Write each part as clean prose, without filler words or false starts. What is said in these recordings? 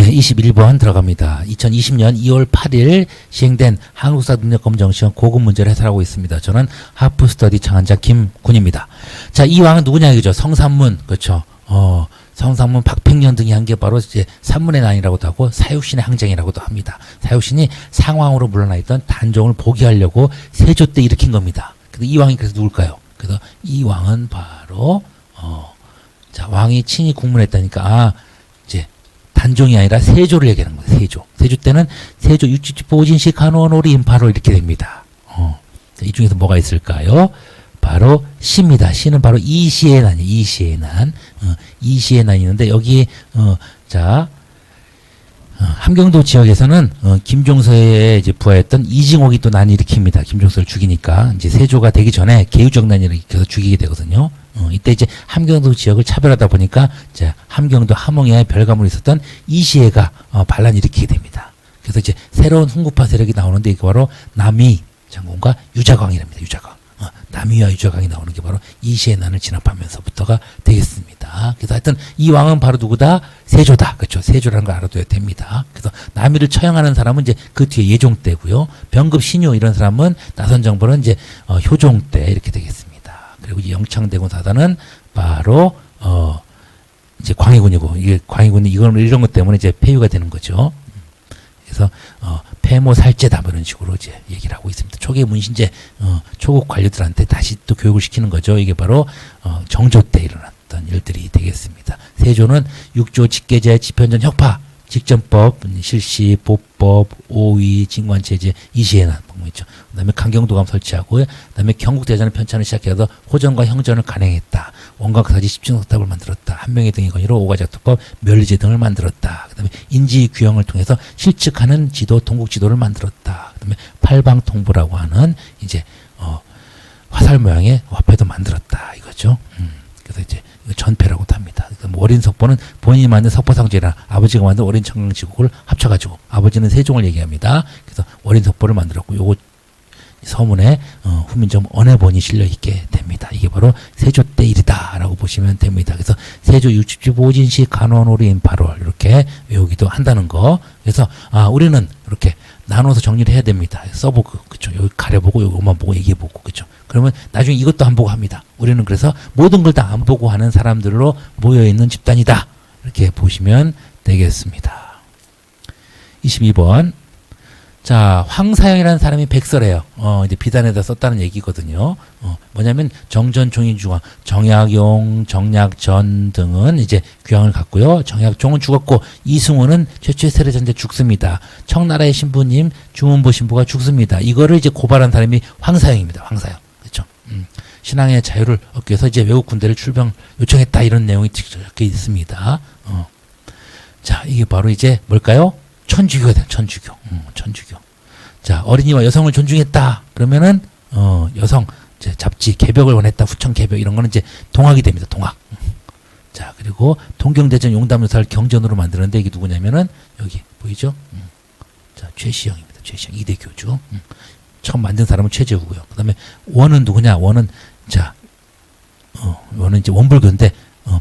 네, 21번 들어갑니다. 2020년 2월 8일 시행된 한국사 능력검정시험 고급 문제를 해설하고 있습니다. 저는 하프스터디 창안자 김군입니다. 자, 이 왕은 누구냐 이거죠. 성산문, 그렇죠. 성산문 박팽년 등이 한 게 바로 이제 산문의 난이라고도 하고 사육신의 항쟁이라고도 합니다. 사육신이 상왕으로 물러나 있던 단종을 포기하려고 세조 때 일으킨 겁니다. 그래서 이 왕이 그래서 누굴까요? 그래서 이 왕은 바로 자, 왕이 친히 국문했다니까 이제 단종이 아니라 세조를 얘기하는 거예요. 세조. 세조 때는 세조 육지지 보진시 간원오리 임파로 이렇게 됩니다. 이 중에서 뭐가 있을까요? 바로 시입니다. 시는 바로 이시의 난이에요. 이시의 난. 이시의 난이 있는데 여기 자 함경도 지역에서는 김종서에 이제 부하였던 이징옥이 또 난이 일으킵니다. 김종서를 죽이니까 이제 세조가 되기 전에 계유적 난이를 일으켜서 죽이게 되거든요. 이때 이제 함경도 지역을 차별하다 보니까 이제 함경도 함흥에 별가문이 있었던 이시해가 반란을 일으키게 됩니다. 그래서 이제 새로운 훈구파 세력이 나오는데 이게 바로 남이 장군과 유자광이랍니다. 유자광. 남이와 유자광이 나오는 게 바로 이시의 난을 진압하면서부터가 되겠습니다. 그래서 하여튼 이 왕은 바로 누구다? 세조다. 그렇죠. 세조라는 걸 알아둬야 됩니다. 그래서 남이를 처형하는 사람은 이제 그 뒤에 예종 때고요. 병급 신유 이런 사람은 나선 정벌은 이제 효종 때 이렇게 되겠습니다. 그리고 이제 영창대군 사단은 바로 이제 광해군이고 이게 광해군이 이런 것 때문에 이제 폐위가 되는 거죠. 그래서 폐모살제다 뭐 이런 식으로 이제 얘기를 하고 있습니다. 초기 문신제 초국 관료들한테 다시 또 교육을 시키는 거죠. 이게 바로 정조 때 일어났던 일들이 되겠습니다. 세조는 육조, 직계제, 지편전, 혁파, 직전법, 실시, 보법, 오위, 징관체제, 이시해난 뭐 있죠. 그다음에 강경도감 설치하고, 그다음에 경국대전을 편찬을 시작해서 호전과 형전을 간행했다. 원각사지 십층석탑을 만들었다. 한명의 등의 건의로 오가작도법, 멸리제 등을 만들었다. 그다음에 인지 규형을 통해서 실측하는 지도, 동국 지도를 만들었다. 그다음에 팔방통부라고 하는 이제 화살 모양의 화폐도 만들었다. 이거죠. 그래서 이제 전패라고도 합니다. 그러니까 어린 석보는 본인이 만든 석보상제랑 아버지가 만든 어린 청강지국을 합쳐가지고 아버지는 세종을 얘기합니다. 그래서 어린 석보를 만들었고 요거 서문에 후민정 언해본이 실려있게 됩니다. 이게 바로 세조 때 일이다라고 보시면 됩니다. 그래서 세조 60주 보진시 간원오리 임파롤 이렇게 외우기도 한다는 거. 그래서 우리는 이렇게 나눠서 정리를 해야 됩니다. 써보고 그쵸. 여기 가려보고 요것만 보고 얘기해보고 그쵸. 그러면 나중에 이것도 안 보고 합니다. 우리는 그래서 모든 걸 다 안 보고 하는 사람들로 모여있는 집단이다. 이렇게 보시면 되겠습니다. 22번. 자, 황사영이라는 사람이 백설해요. 이제 비단에다 썼다는 얘기거든요. 뭐냐면 정전, 종인중앙, 정약용, 정약전 등은 이제 귀향을 갖고요. 정약종은 죽었고 이승우는 최초의 세례전제 죽습니다. 청나라의 신부님 중은보 신부가 죽습니다. 이거를 이제 고발한 사람이 황사영입니다. 황사영. 그렇죠? 신앙의 자유를 얻기 위해서 이제 외국 군대를 출병 요청했다 이런 내용이 적혀 있습니다. 자, 이게 바로 이제 뭘까요? 천주교가 돼요. 천주교. 천주교. 자, 어린이와 여성을 존중했다. 그러면은 여성 이제 잡지 개벽을 원했다. 후청 개벽 이런 거는 이제 동학이 됩니다. 동학. 자, 그리고 동경대전 용담유사를 경전으로 만드는데 이게 누구냐면은 여기 보이죠? 자, 최시영입니다. 최시영 이대 교주. 처음 만든 사람은 최재우고요. 그다음에 원은 누구냐? 원은 자, 원은 이제 원불교인데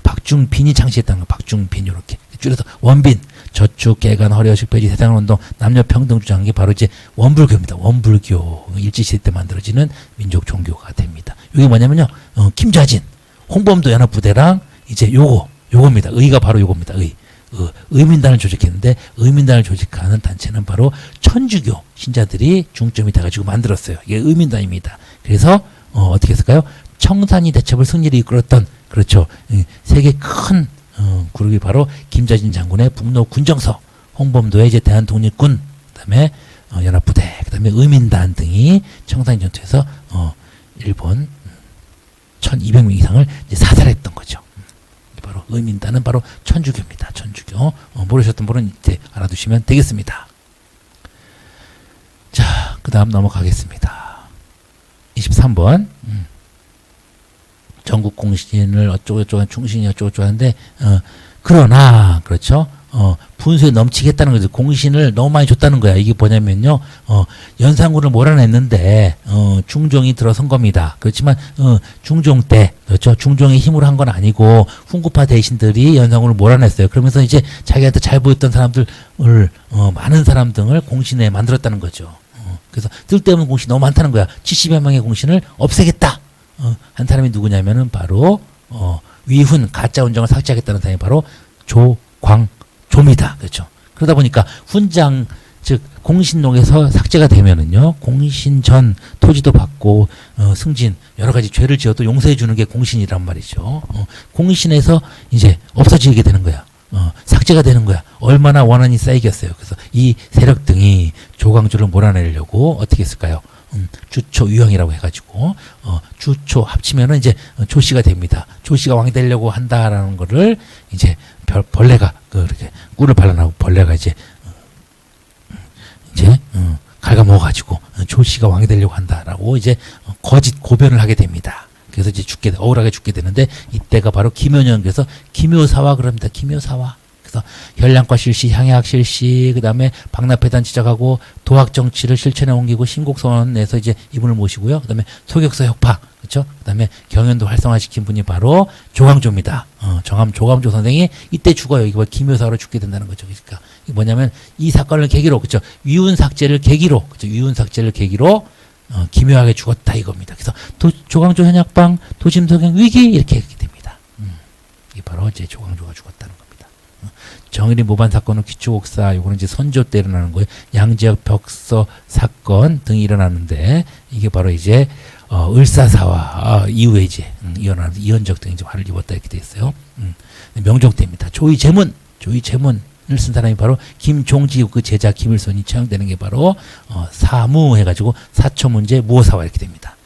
박중빈이 창시했다는 거. 박중빈 이렇게 줄여서 원빈. 저축, 개간, 허례허식, 폐지, 세상운동, 남녀평등 주장한 게 바로 이제 원불교입니다. 원불교. 일제시대 때 만들어지는 민족 종교가 됩니다. 이게 뭐냐면요. 김좌진, 홍범도 연합부대랑 이제 요겁니다. 의가 바로 요겁니다. 의민단을 조직했는데 의민단을 조직하는 단체는 바로 천주교 신자들이 중점이 돼가지고 만들었어요. 이게 의민단입니다. 그래서 어떻게 했을까요? 청산리 대첩을 승리를 이끌었던 그렇죠. 세계 큰 그룹이 바로 김좌진 장군의 북로 군정서, 홍범도의 이제 대한독립군, 그다음에 연합부대, 그다음에 의민단 등이 청산리 전투에서 일본 1,200명 이상을 이제 사살했던 거죠. 바로 의민단은 바로 천주교입니다. 천주교. 모르셨던 분은 이제 알아두시면 되겠습니다. 자, 그다음 넘어가겠습니다. 23번. 전국 공신을 어쩌고저쩌고 충신이 어쩌고저쩌고 하는데 그러나 그렇죠. 분수에 넘치겠다는 거죠. 공신을 너무 많이 줬다는 거야. 이게 뭐냐면요. 연산군을 몰아냈는데 중종이 들어선 겁니다. 그렇지만 중종 때 그렇죠. 중종의 힘으로 한 건 아니고 훈구파 대신들이 연산군을 몰아냈어요. 그러면서 이제 자기한테 잘 보였던 사람들을 많은 사람들을 공신에 만들었다는 거죠. 그래서 쓸데없는 공신이 너무 많다는 거야. 70여 명의 공신을 없애겠다. 한 사람이 누구냐면은 바로 위훈 가짜 훈장을 삭제하겠다는 사람이 바로 조광조입니다. 그렇죠. 그러다 보니까 훈장 즉 공신록에서 삭제가 되면은요 공신 전 토지도 받고 승진 여러 가지 죄를 지어도 용서해 주는 게 공신이란 말이죠. 공신에서 이제 없어지게 되는 거야. 삭제가 되는 거야. 얼마나 원한이 쌓이겠어요. 그래서 이 세력 등이 조광조를 몰아내려고 어떻게 했을까요? 주초 유형이라고 해가지고 주초 합치면은 이제 조씨가 됩니다. 조씨가 왕이 되려고 한다라는 거를 이제 벌레가 그렇게 꿀을 발라나고 벌레가 이제 갉아먹어가지고 조씨가 왕이 되려고 한다라고 이제 거짓 고변을 하게 됩니다. 그래서 이제 억울하게 죽게 되는데 이때가 바로 김효년 그래서 김효사화 그럽니다. 김효사화. 그래서 혈량과 실시, 향약 실시, 그 다음에 박납회단 지적하고 도학 정치를 실천에 옮기고 신곡선에서 이제 이분을 모시고요. 그 다음에 소격서 혁파, 그렇죠? 그 다음에 경연도 활성화시킨 분이 바로 조광조입니다. 조광조 선생이 이때 죽어요. 이거 김효사로 죽게 된다는 거죠. 그러니까 이게 뭐냐면 이 사건을 계기로, 그렇죠? 위훈 삭제를 계기로, 그렇죠? 위훈 삭제를 계기로 기묘하게 죽었다 이겁니다. 그래서 조광조 현약방, 도심석영 위기 이렇게 됩니다. 이게 바로 이제 조광조가 죽었다는 겁니다. 정일이 모반 사건은 기초옥사, 요거는 이제 선조 때 일어나는 거예요. 양지역 벽서 사건 등이 일어나는데 이게 바로 이제 을사사와 이후에 이제 일어나는 이현적 등이 이제 화를 입었다 이렇게 돼 있어요. 명종 때입니다. 조의제문을 쓴 사람이 바로 김종지 그 제자 김일손이 처형되는 게 바로 사무 해가지고 사초문제 무호사화 이렇게 됩니다.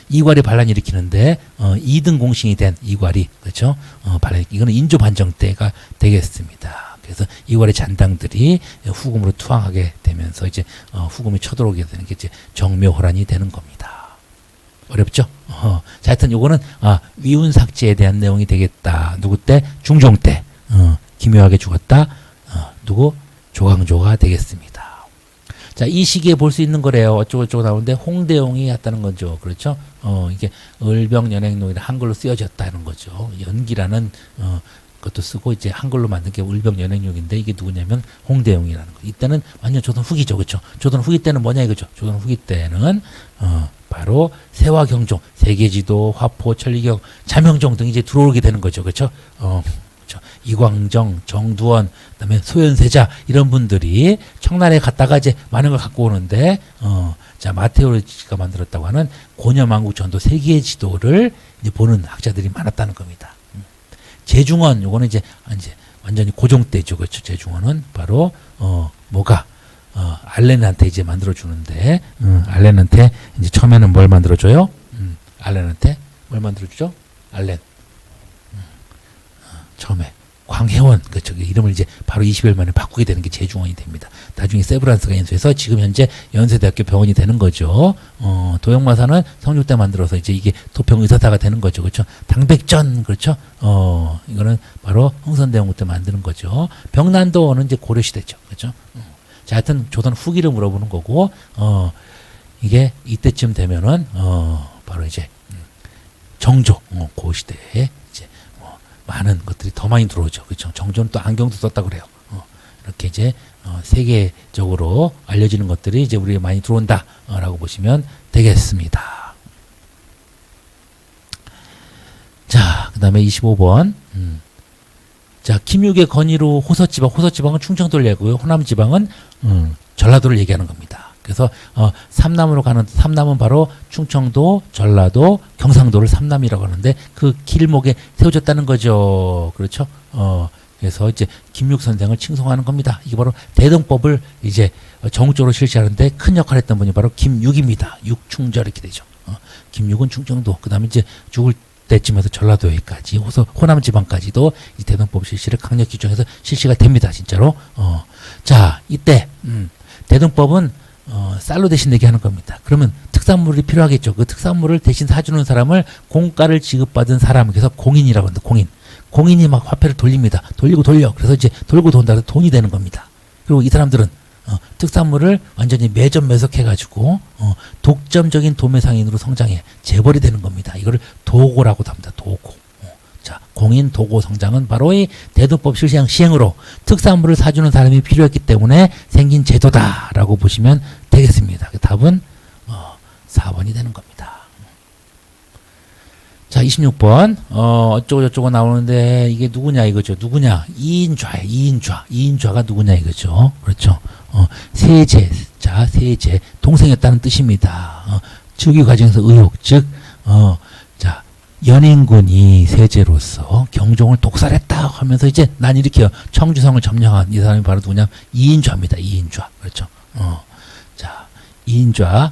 이괄이 반란 일으키는데 2등 공신이 된 이괄이 그렇죠. 반란 이거는 인조 반정 때가 되겠습니다. 그래서 이괄의 잔당들이 후금으로 투항하게 되면서 이제 후금이 쳐들어오게 되는 게 이제 정묘호란이 되는 겁니다. 어렵죠? 자, 하여튼 요거는 위훈 삭제에 대한 내용이 되겠다. 누구 때? 중종 때 기묘하게 죽었다. 누구? 조광조가 되겠습니다. 자, 이 시기에 볼 수 있는 거래요. 어쩌고저쩌고 나오는데 홍대용이 했다는 거죠. 그렇죠? 이게 을병연행록이라 한글로 쓰여졌다는 거죠. 연기라는 것도 쓰고 이제 한글로 만든 게 을병연행록인데 이게 누구냐면 홍대용이라는 거. 이때는 완전 조선 후기죠. 그렇죠? 조선 후기 때는 뭐냐 이거죠. 조선 후기 때는 바로 세화경종, 세계지도, 화포, 천리경, 자명종 등이 이제 들어오게 되는 거죠. 그렇죠? 이광정, 정두원, 그다음에 소현세자 이런 분들이 청나라에 갔다가 이제 많은 걸 갖고 오는데 자 마테오리치가 만들었다고 하는 고려만국 전도 세계의 지도를 이제 보는 학자들이 많았다는 겁니다. 제중원 요거는 이제 완전히 고종 때죠, 그렇죠? 제중원은 바로 뭐가 알렌한테 이제 만들어 주는데 알렌한테 이제 처음에는 뭘 만들어 줘요? 알렌한테 뭘 만들어 주죠? 알렌 처음에 광해원 그 저기 이름을 이제 바로 20일 만에 바꾸게 되는 게 제중원이 됩니다. 나중에 세브란스가 인수해서 지금 현재 연세대학교 병원이 되는 거죠. 도형마사는 성종 때 만들어서 이제 이게 도평의사사가 되는 거죠. 그렇죠? 당백전 그렇죠? 이거는 바로 흥선대원군 때 만드는 거죠. 병난도는 이제 고려시대죠. 그렇죠? 자, 하여튼 조선 후기를 물어보는 거고 이게 이때쯤 되면은 바로 이제 정조 그 시대에 이제 많은 것들이 더 많이 들어오죠. 그렇죠? 정조는 또 안경도 썼다고 그래요. 이렇게 이제 세계적으로 알려지는 것들이 이제 우리에 많이 들어온다라고 보시면 되겠습니다. 자, 그 다음에 25번. 자, 김육의 건의로 호서지방은 충청도를 얘기하고요. 호남지방은 전라도를 얘기하는 겁니다. 그래서 삼남으로 가는 삼남은 바로 충청도, 전라도, 경상도를 삼남이라고 하는데 그 길목에 세워졌다는 거죠. 그렇죠? 그래서 이제 김육 선생을 칭송하는 겁니다. 이게 바로 대동법을 이제 정적으로 실시하는데 큰 역할을 했던 분이 바로 김육입니다. 육충절 이렇게 되죠. 김육은 충청도, 그 다음에 이제 죽을 때쯤에서 전라도에까지 호남 지방까지도 이 대동법 실시를 강력 규정해서 실시가 됩니다. 진짜로. 자, 이때 대동법은 쌀로 대신 내게 하는 겁니다. 그러면 특산물이 필요하겠죠. 그 특산물을 대신 사주는 사람을 공가를 지급받은 사람, 그래서 공인이라고 합니다. 공인. 공인이 막 화폐를 돌립니다. 돌리고 돌려. 그래서 이제 돌고 돈다 해서 돈이 되는 겁니다. 그리고 이 사람들은 특산물을 완전히 매점 매석해가지고 독점적인 도매상인으로 성장해 재벌이 되는 겁니다. 이거를 도고라고도 합니다. 도고. 자, 공인 도고 성장은 바로 이 대도법 시행으로 특산물을 사주는 사람이 필요했기 때문에 생긴 제도다라고 보시면 되겠습니다. 그 답은 4번이 되는 겁니다. 자, 26번. 어쩌고저쩌고 나오는데 이게 누구냐 이거죠. 누구냐? 이인좌예요. 이인좌가 누구냐 이거죠. 그렇죠. 세제. 자, 세제. 동생이었다는 뜻입니다. 즉위 과정에서 의혹. 즉, 자, 연인군이 세제로서 경종을 독살했다 하면서 이제 난 일으켜 청주성을 점령한 이 사람이 바로 누구냐? 이인좌입니다. 이인좌. 그렇죠. 자, 이인좌,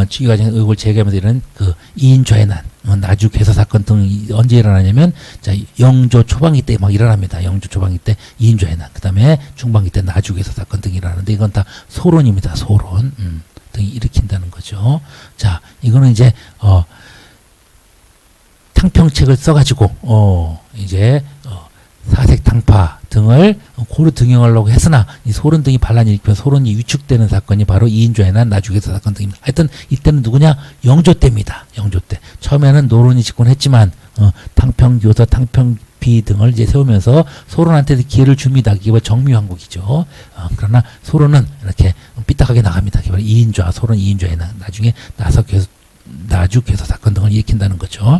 즉위 과정에서 의혹을 제기하면서 이런 그 이인좌의 난. 나주 괴사 사건 등이 언제 일어나냐면, 자, 영조 초반기 때 막 일어납니다. 영조 초반기 때 이인좌의 난. 그 다음에 중반기 때 나주 괴사 사건 등이 일어나는데, 이건 다 소론입니다. 소론. 등이 일으킨다는 거죠. 자, 이거는 이제, 탕평책을 써가지고, 이제, 사색 당파 등을 고루 등용하려고 했으나 이 소론 등이 반란이 일으키며 소론이 위축되는 사건이 바로 이인좌의 난 나주괴사 사건 등입니다. 하여튼 이때는 누구냐? 영조 때입니다. 영조 때. 처음에는 노론이 집권했지만 탕평교서, 탕평비 등을 이제 세우면서 소론한테 기회를 줍니다. 이게 바로 정미왕국이죠. 그러나 소론은 이렇게 삐딱하게 나갑니다. 이게 바로 이인좌, 소론 이인좌의 난 나중에 나주괴사 사건 등을 일으킨다는 거죠.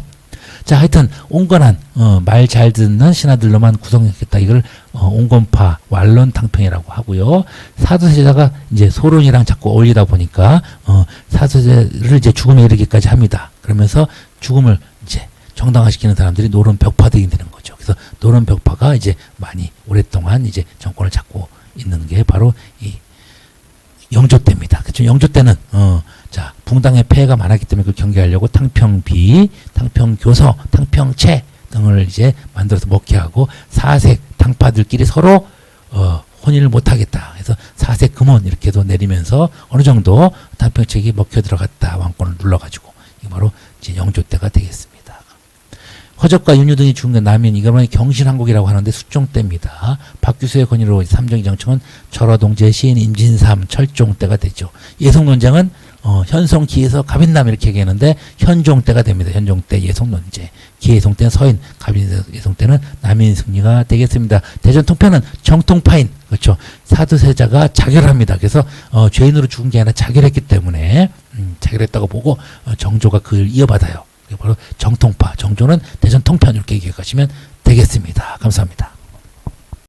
자, 하여튼 온건한 말 잘 듣는 신하들로만 구성했겠다. 이걸 온건파 완론 탕평이라고 하고요. 사도세자가 이제 소론이랑 자꾸 어울리다 보니까 사도세자를 이제 죽음에 이르기까지 합니다. 그러면서 죽음을 이제 정당화시키는 사람들이 노론벽파들이 되는 거죠. 그래서 노론벽파가 이제 많이 오랫동안 이제 정권을 잡고 있는 게 바로 이 영조 때입니다. 그렇죠. 영조 때는 자, 붕당의 폐해가 많았기 때문에 그걸 경계하려고 탕평비, 탕평교서, 탕평채 등을 이제 만들어서 먹게 하고 사색 당파들끼리 서로 혼인을 못하겠다. 그래서 사색 금원 이렇게도 내리면서 어느 정도 탕평책이 먹혀 들어갔다. 왕권을 눌러가지고 이게 바로 이제 영조 때가 되겠습니다. 허적과 윤유 등이 죽은 남인 이거는 경신한국이라고 하는데 수종 때입니다. 박규수의 권위로 삼정이 정청은 철화동제 시인 임진삼 철종 때가 되죠. 예송논쟁은 현송 기에서 갑인남 이렇게 얘기하는데 현종 때가 됩니다. 현종 때 예송논제. 기예송 때는 서인, 갑인 예송 때는 남인 승리가 되겠습니다. 대전 통편은 정통파인 그렇죠. 사도세자가 자결합니다. 그래서 죄인으로 죽은 게 아니라 자결했기 때문에 자결했다고 보고 정조가 그를 이어받아요. 바로 정통파, 정조는 대전 통편 이렇게 기억하시면 되겠습니다. 감사합니다.